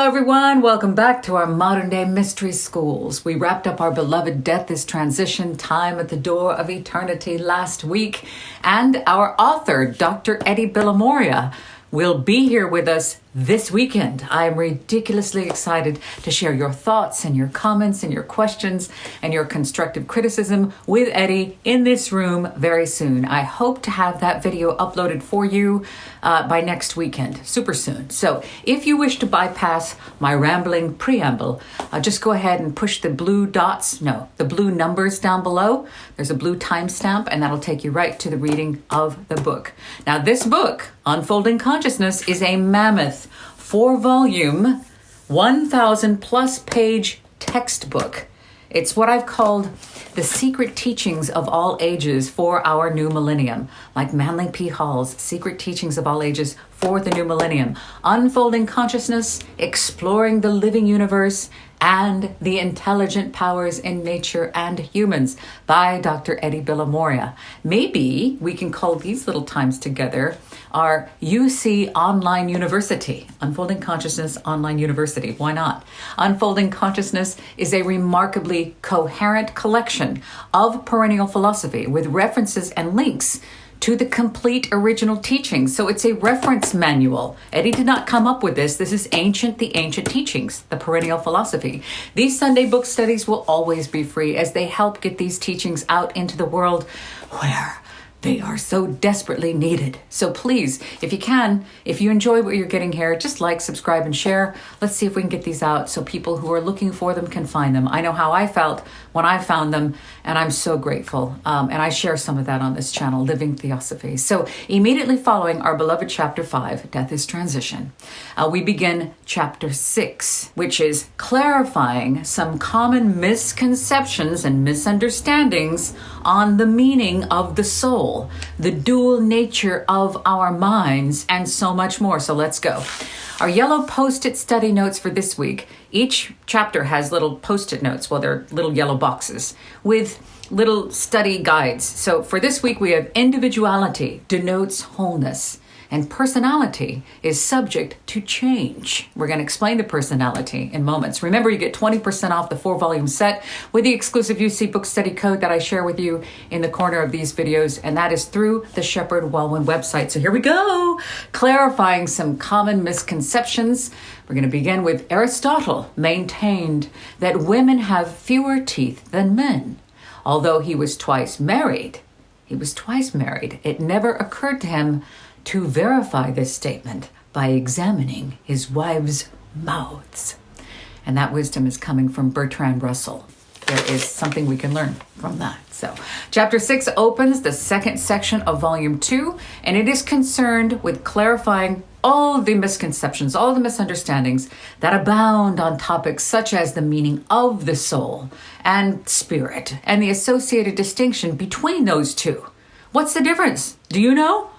everyone. Welcome back to our modern day mystery schools. We wrapped up our beloved Death is Transition, Time at the Door of Eternity last week. And our author, Dr. Eddie Villamoria, will be here with us this weekend. I am ridiculously excited to share your thoughts and your comments and your questions and your constructive criticism with Eddie in this room very soon. I hope to have that video uploaded for you by next weekend, super soon. So if you wish to bypass my rambling preamble, just go ahead and push the blue numbers down below. There's a blue timestamp, and that'll take you right to the reading of the book. Now, this book, Unfolding Consciousness, is a mammoth 4-volume, 1,000 plus page textbook. It's what I've called the secret teachings of all ages for our new millennium, like Manly P. Hall's Secret Teachings of All Ages for the New Millennium. Unfolding Consciousness, Exploring the Living Universe, and the Intelligent Powers in Nature and Humans by Dr. Eddie Villamoria. Maybe we can call these little times together our UC Online University, Unfolding Consciousness Online University. Why not? Unfolding Consciousness is a remarkably coherent collection of perennial philosophy with references and links to the complete original teachings. So it's a reference manual. Eddie did not come up with this. This is the ancient teachings, the perennial philosophy. These Sunday book studies will always be free as they help get these teachings out into the world where they are so desperately needed. So please, if you can, if you enjoy what you're getting here, just like, subscribe, and share. Let's see if we can get these out so people who are looking for them can find them. I know how I felt when I found them, and I'm so grateful. And I share some of that on this channel, Living Theosophy. So immediately following our beloved Chapter 5, Death is Transition, we begin Chapter 6, which is clarifying some common misconceptions and misunderstandings on the meaning of the soul, the dual nature of our minds, and so much more. So let's go. Our yellow post-it study notes for this week. Each chapter has little post-it notes. Well, they're little yellow boxes with little study guides. So for this week, we have individuality denotes wholeness, and personality is subject to change. We're going to explain the personality in moments. Remember, you get 20% off the 4-volume set with the exclusive UC book study code that I share with you in the corner of these videos, and that is through the Shepherd Wellwyn website. So here we go, clarifying some common misconceptions. We're going to begin with Aristotle maintained that women have fewer teeth than men. Although he was twice married, it never occurred to him to verify this statement by examining his wives' mouths. And that wisdom is coming from Bertrand Russell. There is something we can learn from that. So, Chapter 6 opens the second section of Volume 2, and it is concerned with clarifying all the misconceptions, all the misunderstandings that abound on topics such as the meaning of the soul and spirit, and the associated distinction between those two. What's the difference? Do you know?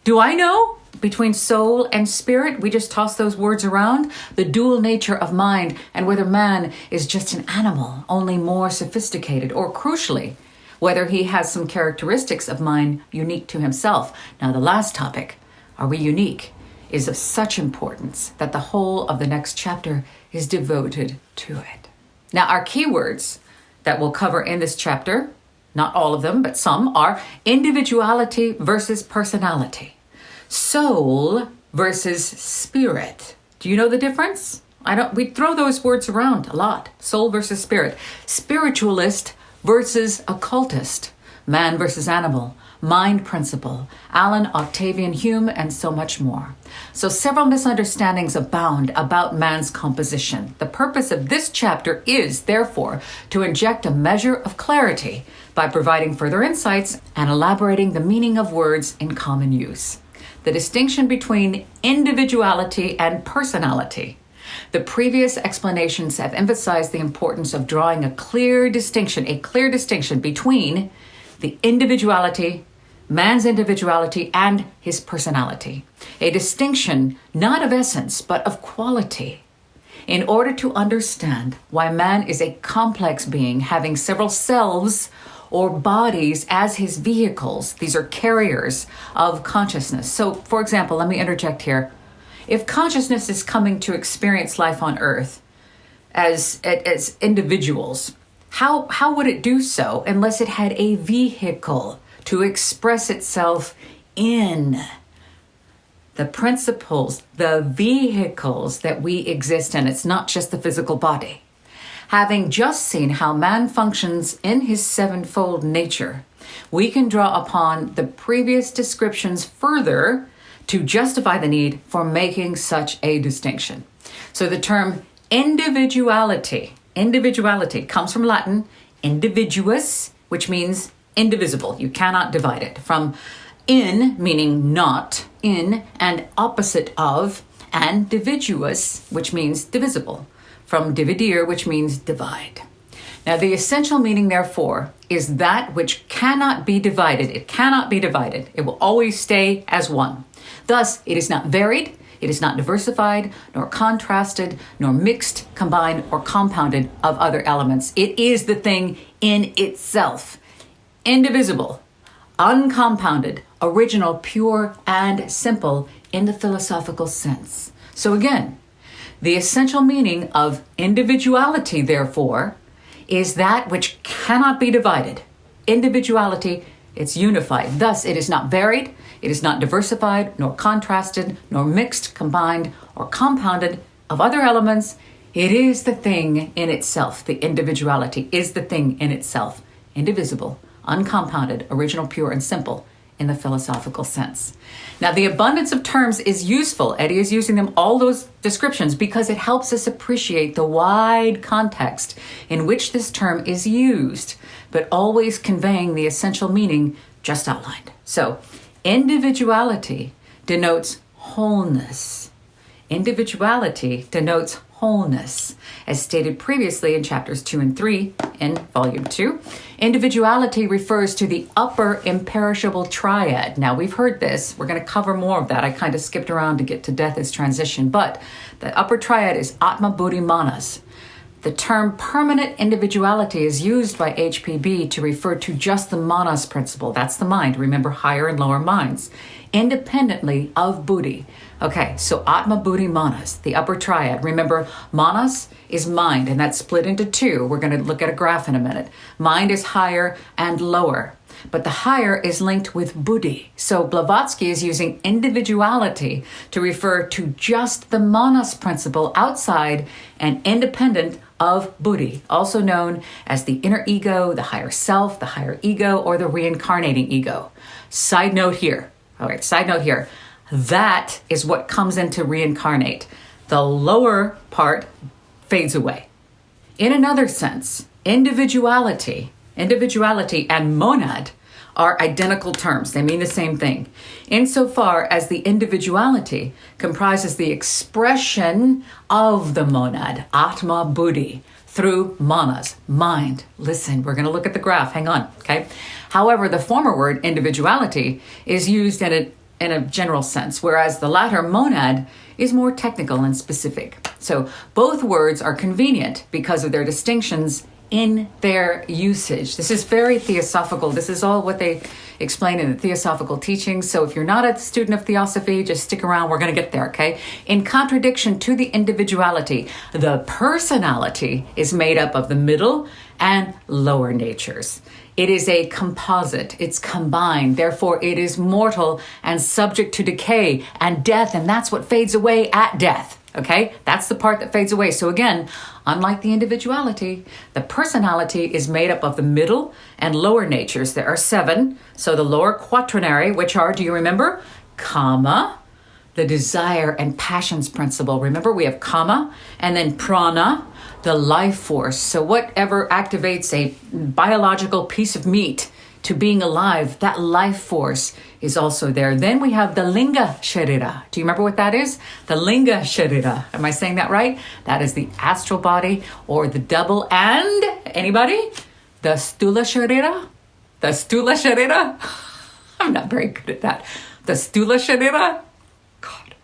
Do I know? Between soul and spirit, we just toss those words around. The dual nature of mind, and whether man is just an animal, only more sophisticated, or crucially, whether he has some characteristics of mind unique to himself. Now, the last topic, are we unique, is of such importance that the whole of the next chapter is devoted to it. Now, our keywords that we'll cover in this chapter, not all of them, but some, are individuality versus personality. Soul versus spirit. Do you know the difference? We throw those words around a lot. Soul versus spirit. Spiritualist versus occultist. Man versus animal. Mind principle. Alan Octavian Hume, and so much more. So several misunderstandings abound about man's composition. The purpose of this chapter is, therefore, to inject a measure of clarity by providing further insights and elaborating the meaning of words in common use. The distinction between individuality and personality. The previous explanations have emphasized the importance of drawing a clear distinction between the individuality, man's individuality, and his personality. A distinction not of essence, but of quality. In order to understand why man is a complex being having several selves or bodies as his vehicles. These are carriers of consciousness. So, for example, let me interject here. If consciousness is coming to experience life on Earth as individuals, how would it do so unless it had a vehicle to express itself in? The principles, the vehicles that we exist in. It's not just the physical body. Having just seen how man functions in his sevenfold nature, we can draw upon the previous descriptions further to justify the need for making such a distinction. So the term individuality comes from Latin individuus, which means indivisible. You cannot divide it. From in, meaning not, in, and opposite of, and dividuus, which means divisible. From dividir, which means divide. Now, the essential meaning, therefore, is that which cannot be divided. It cannot be divided. It will always stay as one. Thus, it is not varied, it is not diversified, nor contrasted, nor mixed, combined, or compounded of other elements. It is the thing in itself, indivisible, uncompounded, original, pure, and simple in the philosophical sense. So again, the essential meaning of individuality, therefore, is that which cannot be divided. Individuality, it's unified. Thus, it is not varied, it is not diversified, nor contrasted, nor mixed, combined, or compounded of other elements. It is the thing in itself. The individuality is the thing in itself, indivisible, uncompounded, original, pure, and simple in the philosophical sense. Now, the abundance of terms is useful. Eddie is using them, all those descriptions, because it helps us appreciate the wide context in which this term is used, but always conveying the essential meaning just outlined. So, individuality denotes wholeness. Individuality denotes wholeness. As stated previously in chapters 2 and 3 in volume 2, individuality refers to the upper imperishable triad. Now, we've heard this. We're going to cover more of that. I kind of skipped around to get to death as transition, but the upper triad is Atma, Buddhi, Manas. The term permanent individuality is used by HPB to refer to just the Manas principle. That's the mind. Remember, higher and lower minds, independently of Buddhi. Okay, so Atma, Buddhi, Manas, the upper triad. Remember, Manas is mind, and that's split into two. We're going to look at a graph in a minute. Mind is higher and lower, but the higher is linked with Buddhi. So Blavatsky is using individuality to refer to just the Manas principle outside and independent of Buddhi, also known as the inner ego, the higher self, the higher ego, or the reincarnating ego. Side note here. All right, side note here. That is what comes into reincarnate. The lower part fades away. In another sense, individuality and monad are identical terms. They mean the same thing. Insofar as the individuality comprises the expression of the monad, Atma, Buddhi, through manas, mind. Listen, we're going to look at the graph. Hang on, okay? However, the former word, individuality, is used in a general sense, whereas the latter, monad, is more technical and specific. So both words are convenient because of their distinctions in their usage. This is very theosophical. This is all what they explain in the theosophical teachings. So if you're not a student of Theosophy, just stick around. We're going to get there, okay? In contradiction to the individuality, the personality is made up of the middle and lower natures. It is a composite. It's combined. Therefore, it is mortal and subject to decay and death, and that's what fades away at death. Okay? That's the part that fades away. So again, unlike the individuality, the personality is made up of the middle and lower natures. There are 7. So the lower quaternary, which are, do you remember? Kama, the desire and passions principle. Remember, we have kama, and then prana, the life force. So whatever activates a biological piece of meat to being alive, that life force is also there. Then we have the linga sharira. Do you remember what that is? The linga sharira. Am I saying that right? That is the astral body or the double. And anybody? The stula sharira? The stula sharira? I'm not very good at that. The stula sharira? God.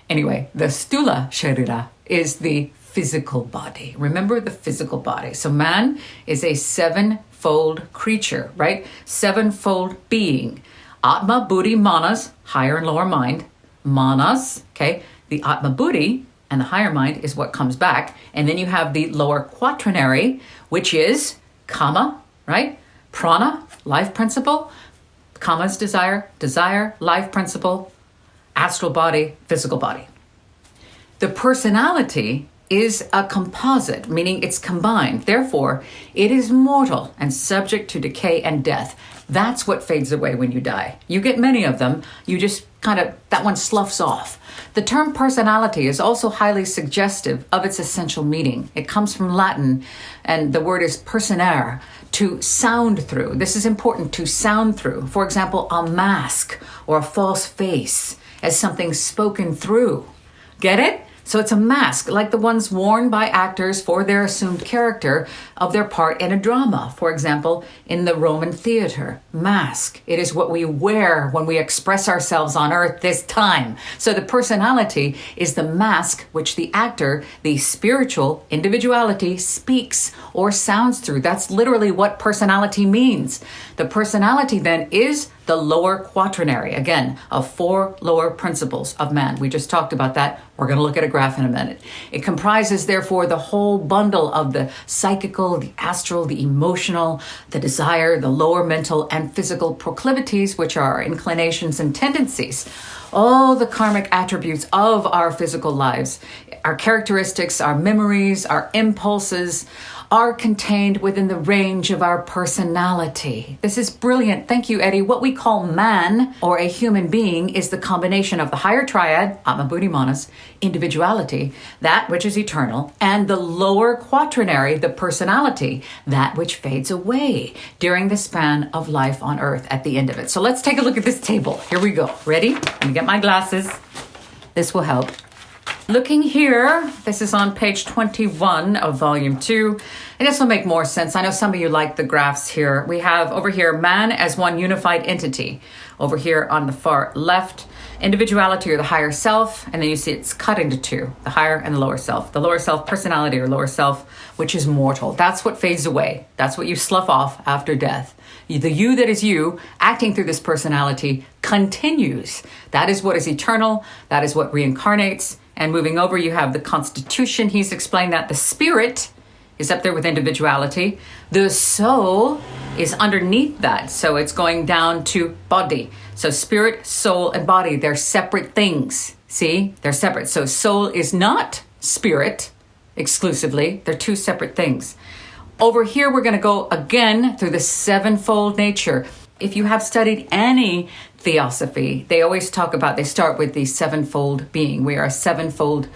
Anyway, the stula sharira is the physical body. Remember the physical body. So man is a 7-fold creature, right? 7-fold being. Atma, Buddhi, Manas, higher and lower mind. manas, okay? The Atma Buddhi and the higher mind is what comes back. And then you have the lower quaternary, which is kama, right? Prana, life principle. Kama's desire, desire, life principle, astral body, physical body. The personality is a composite, meaning it's combined. Therefore, it is mortal and subject to decay and death. That's what fades away when you die. You get many of them, you just that one sloughs off. The term personality is also highly suggestive of its essential meaning. It comes from Latin, and the word is personare, to sound through. This is important, to sound through. For example, a mask or a false face as something spoken through. Get it? So it's a mask, like the ones worn by actors for their assumed character of their part in a drama. For example, in the Roman theater, mask. It is what we wear when we express ourselves on earth this time. So the personality is the mask which the actor, the spiritual individuality, speaks or sounds through. That's literally what personality means. The personality then is the lower quaternary, again, of 4 lower principles of man. We just talked about that. We're going to look at a graph in a minute. It comprises, therefore, the whole bundle of the psychical, the astral, the emotional, the desire, the lower mental and physical proclivities, which are our inclinations and tendencies. All the karmic attributes of our physical lives, our characteristics, our memories, our impulses, are contained within the range of our personality. This is brilliant. Thank you, Eddie. What we call man, or a human being, is the combination of the higher triad, Atma Buddhi Manas, individuality, that which is eternal, and the lower quaternary, the personality, that which fades away during the span of life on earth at the end of it. So let's take a look at this table. Here we go. Ready? Let me get my glasses. This will help. Looking here, this is on page 21 of volume 2, and this will make more sense. I know some of you like the graphs here. We have over here man as one unified entity. Over here on the far left, individuality or the higher self, and then you see it's cut into 2, the higher and the lower self. The lower self, personality or lower self, which is mortal. That's what fades away. That's what you slough off after death. The you that is you, acting through this personality, continues. That is what is eternal. That is what reincarnates. And moving over, you have the constitution. He's explained that the spirit is up there with individuality. The soul is underneath that. So it's going down to body. So spirit, soul, and body, they're separate things. See, they're separate. So soul is not spirit exclusively. They're 2 separate things. Over here, we're going to go again through the 7-fold nature. If you have studied any Theosophy, they always talk about, they start with the 7-fold being. We are a 7-fold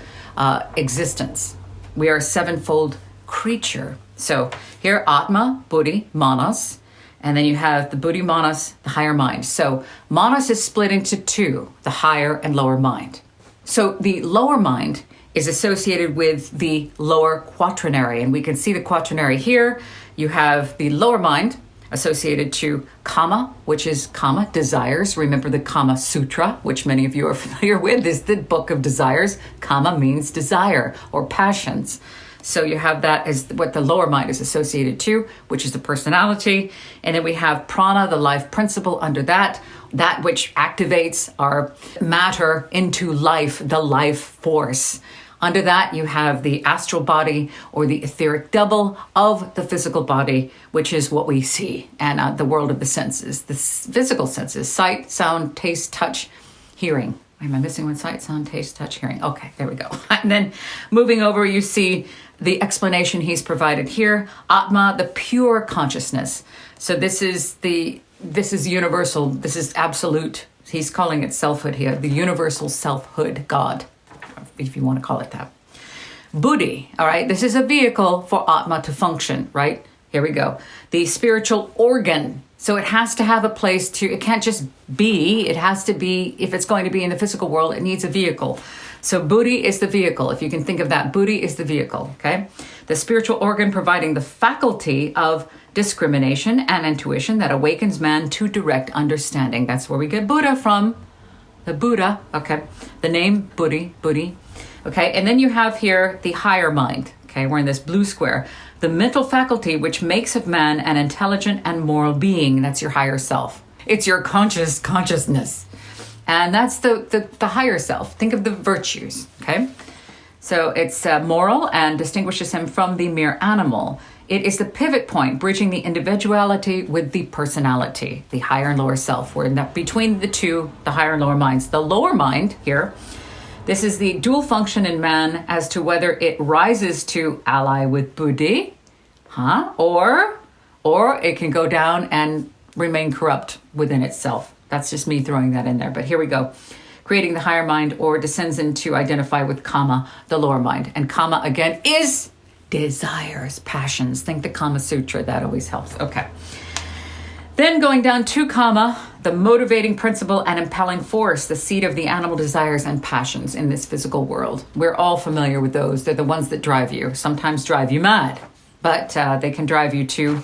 existence. We are a 7-fold creature. So here, Atma, Buddhi, Manas, and then you have the Buddhi, Manas, the higher mind. So Manas is split into 2, the higher and lower mind. So the lower mind is associated with the lower quaternary, and we can see the quaternary here. You have the lower mind associated to kama, which is kama, desires. Remember the Kama Sutra, which many of you are familiar with, is the book of desires. Kama means desire or passions. So you have that as what the lower mind is associated to, which is the personality. And then we have prana, the life principle under that which activates our matter into life, the life force. Under that, you have the astral body or the etheric double of the physical body, which is what we see, and the world of the senses, the physical senses, sight, sound, taste, touch, hearing. Am I missing one? Sight, sound, taste, touch, hearing. Okay, there we go. And then moving over, you see the explanation he's provided here. Atma, the pure consciousness. So this is universal. This is absolute. He's calling it selfhood here, the universal selfhood, God, if you want to call it that. Buddhi, all right, this is a vehicle for Atma to function, right? Here we go. The spiritual organ. So it has to have a place to, it can't just be, it has to be, if it's going to be in the physical world, it needs a vehicle. So Buddhi is the vehicle. If you can think of that, Buddhi is the vehicle, okay? The spiritual organ providing the faculty of discrimination and intuition that awakens man to direct understanding. That's where we get Buddha from. The Buddha, okay? The name Buddhi, okay? And then you have here the higher mind, okay? We're in this blue square. The mental faculty which makes of man an intelligent and moral being. That's your higher self. It's your consciousness. And that's the higher self. Think of the virtues, okay? So it's moral and distinguishes him from the mere animal. It is the pivot point, bridging the individuality with the personality, the higher and lower self. We're between the two, the higher and lower minds. The lower mind here, this is the dual function in man as to whether it rises to ally with buddhi, or it can go down and remain corrupt within itself. That's just me throwing that in there, but here we go. Creating the higher mind, or descends into identify with kama, the lower mind. And kama, again, is desires, passions. Think the Kama Sutra, that always helps. Okay. Then going down to kama, the motivating principle and impelling force, the seat of the animal desires and passions in this physical world. We're all familiar with those. They're the ones that drive you, sometimes drive you mad, but they can drive you to,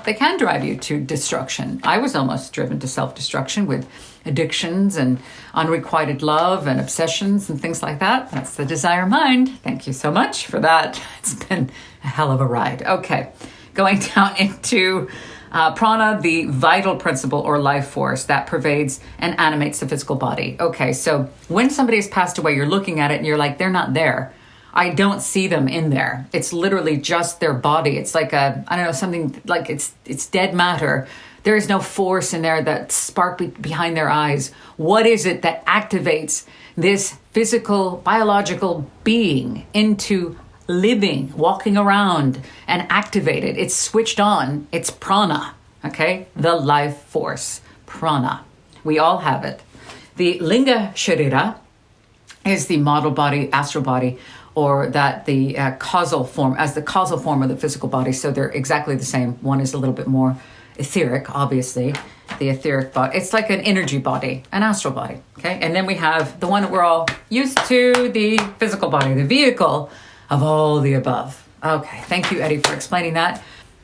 they can drive you to destruction. I was almost driven to self-destruction with addictions and unrequited love and obsessions and things like that. That's the desire mind. Thank you so much for that. It's been a hell of a ride. Okay, going down into prana, the vital principle or life force that pervades and animates the physical body. Okay, so when somebody has passed away, you're looking at it and you're like, they're not there. I don't see them in there. It's literally just their body. It's like something like it's dead matter. There is no force in there, that spark behind their eyes. What is it that activates this physical, biological being into living, walking around and activated? It's switched on. It's prana, okay? The life force, prana. We all have it. The linga sharira is the model body, astral body, or that the causal form of the physical body. So they're exactly the same. One is a little bit more etheric, obviously, the etheric body. It's like an energy body, an astral body, okay? And then we have the one that we're all used to, the physical body, the vehicle of all the above. Okay, thank you, Eddie, for explaining that.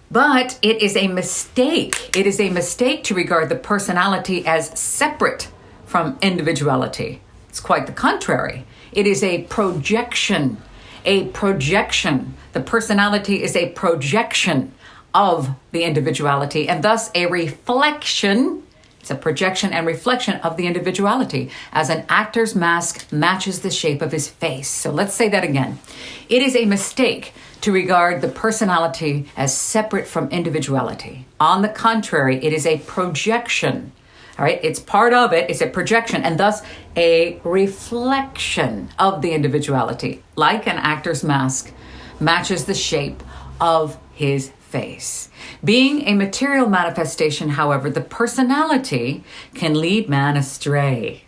But it is a mistake. It is a mistake to regard the personality as separate from individuality. It's quite the contrary. It is a projection, a projection. The personality is a projection of the individuality, and thus a reflection. It's a projection and reflection of the individuality, as an actor's mask matches the shape of his face. So let's say that again. It is a mistake to regard the personality as separate from individuality. On the contrary, it is a projection. All right, it's part of it. It's a projection, and thus a reflection of the individuality, like an actor's mask matches the shape of his face. Being a material manifestation, however, the personality can lead man astray.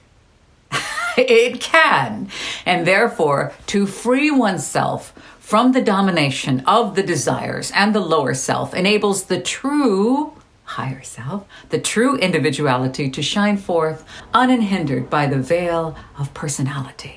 It can. And therefore, to free oneself from the domination of the desires and the lower self enables the true higher self, the true individuality to shine forth unhindered by the veil of personality.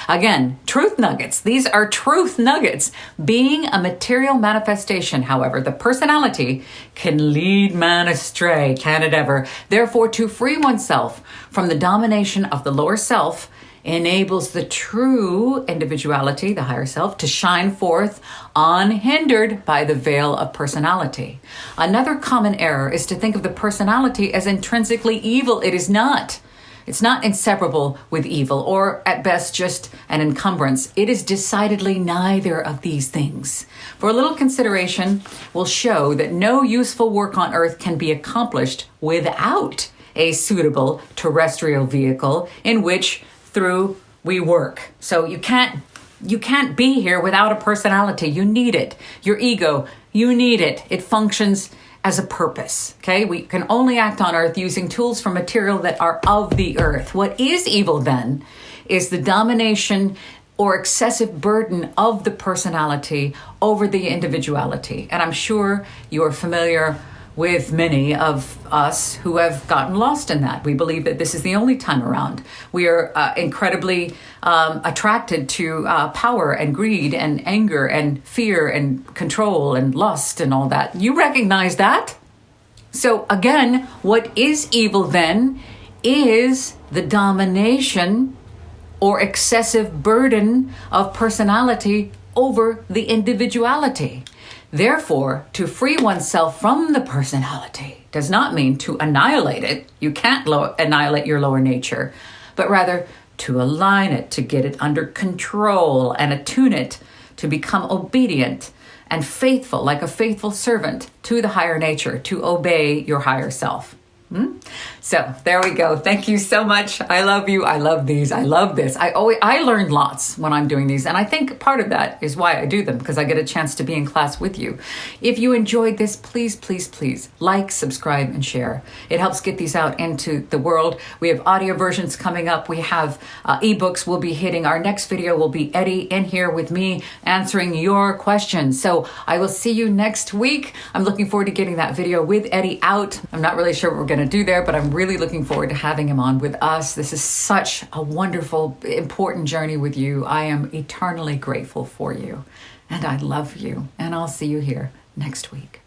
Again, truth nuggets. These are truth nuggets. Being a material manifestation, however, the personality can lead man astray. Can it ever? Therefore, to free oneself from the domination of the lower self enables the true individuality, the higher self, to shine forth unhindered by the veil of personality. Another common error is to think of the personality as intrinsically evil. It is not. It's not inseparable with evil, or at best just an encumbrance. It is decidedly neither of these things. For a little consideration will show that no useful work on earth can be accomplished without a suitable terrestrial vehicle in which through we work. So you can't be here without a personality. You need it. Your ego, you need it. It functions as a purpose, okay? We can only act on earth using tools from material that are of the earth. What is evil then is the domination or excessive burden of the personality over the individuality. And I'm sure you are familiar with many of us who have gotten lost in that. We believe that this is the only time around. We are incredibly attracted to power and greed and anger and fear and control and lust and all that. You recognize that? So again, what is evil then is the domination or excessive burden of personality over the individuality. Therefore, to free oneself from the personality does not mean to annihilate it. You can't annihilate your lower nature, but rather to align it, to get it under control and attune it to become obedient and faithful, like a faithful servant to the higher nature, to obey your higher self. So there we go. Thank you so much. I love you. I love these. I love this. I learn lots when I'm doing these. And I think part of that is why I do them, because I get a chance to be in class with you. If you enjoyed this, please, please, please like, subscribe, and share. It helps get these out into the world. We have audio versions coming up. We have ebooks we'll be hitting. Our next video will be Eddie in here with me answering your questions. So I will see you next week. I'm looking forward to getting that video with Eddie out. I'm not really sure what we're going to do there, but I'm really looking forward to having him on with us. This is such a wonderful, important journey with you. I am eternally grateful for you, and I love you, and I'll see you here next week.